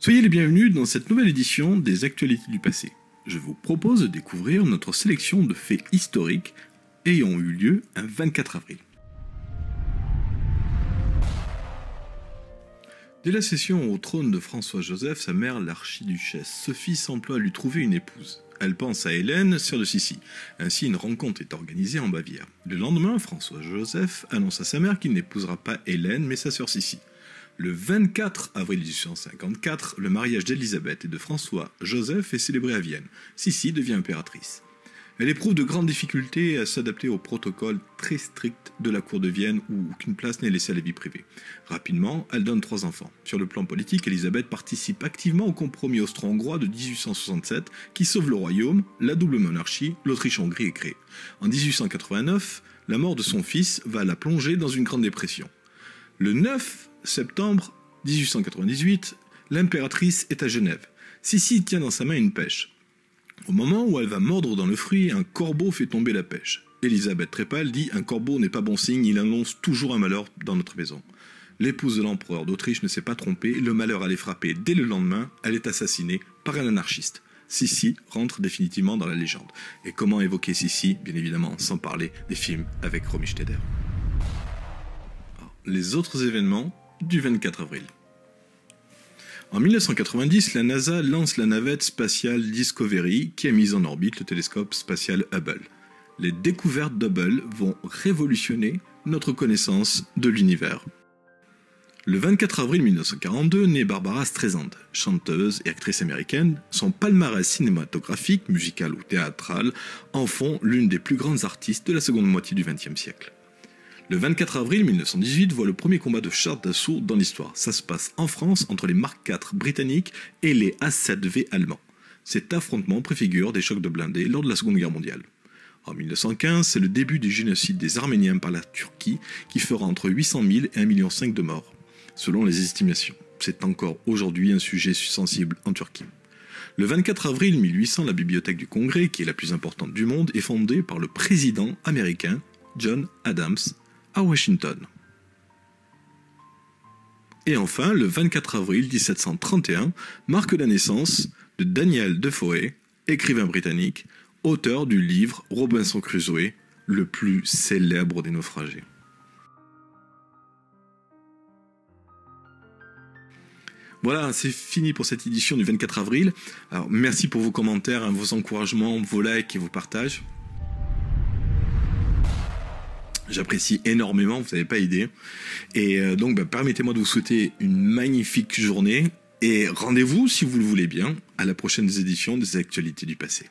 Soyez les bienvenus dans cette nouvelle édition des Actualités du passé. Je vous propose de découvrir notre sélection de faits historiques ayant eu lieu un 24 avril. Dès la cession au trône de François-Joseph, sa mère, l'archiduchesse Sophie, s'emploie à lui trouver une épouse. Elle pense à Hélène, sœur de Sissi. Ainsi, une rencontre est organisée en Bavière. Le lendemain, François-Joseph annonce à sa mère qu'il n'épousera pas Hélène, mais sa sœur Sissi. Le 24 avril 1854, le mariage d'Élisabeth et de François-Joseph est célébré à Vienne. Sissi devient impératrice. Elle éprouve de grandes difficultés à s'adapter au protocole très strict de la cour de Vienne où aucune place n'est laissée à la vie privée. Rapidement, elle donne 3 enfants. Sur le plan politique, Élisabeth participe activement au compromis austro-hongrois de 1867 qui sauve le royaume, la double monarchie, l'Autriche-Hongrie est créée. En 1889, la mort de son fils va la plonger dans une grande dépression. Le 9 septembre 1898, l'impératrice est à Genève. Sissi tient dans sa main une pêche. Au moment où elle va mordre dans le fruit, un corbeau fait tomber la pêche. Élisabeth très pâle dit « Un corbeau n'est pas bon signe, il annonce toujours un malheur dans notre maison ». L'épouse de l'empereur d'Autriche ne s'est pas trompée, le malheur allait frapper. Dès le lendemain, elle est assassinée par un anarchiste. Sissi rentre définitivement dans la légende. Et comment évoquer Sissi? Bien évidemment, sans parler des films avec Romy Schneider. Alors, les autres événements du 24 avril. En 1990, la NASA lance la navette spatiale Discovery qui a mis en orbite le télescope spatial Hubble. Les découvertes d'Hubble vont révolutionner notre connaissance de l'univers. Le 24 avril 1942 naît Barbra Streisand, chanteuse et actrice américaine. Son palmarès cinématographique, musical ou théâtral en font l'une des plus grandes artistes de la seconde moitié du XXe siècle. Le 24 avril 1918 voit le premier combat de chars d'assaut dans l'histoire. Ça se passe en France entre les Mark IV britanniques et les A7V allemands. Cet affrontement préfigure des chocs de blindés lors de la Seconde Guerre mondiale. En 1915, c'est le début du génocide des Arméniens par la Turquie qui fera entre 800 000 et 1,5 million de morts, selon les estimations. C'est encore aujourd'hui un sujet sensible en Turquie. Le 24 avril 1800, la Bibliothèque du Congrès, qui est la plus importante du monde, est fondée par le président américain John Adams, à Washington. Et enfin, le 24 avril 1731 marque la naissance de Daniel Defoe, écrivain britannique, auteur du livre Robinson Crusoe, le plus célèbre des naufragés. Voilà, c'est fini pour cette édition du 24 avril. Alors, merci pour vos commentaires, vos encouragements, vos likes et vos partages. J'apprécie énormément, vous n'avez pas idée. Et donc, permettez-moi de vous souhaiter une magnifique journée. Et rendez-vous, si vous le voulez bien, à la prochaine édition des Actualités du passé.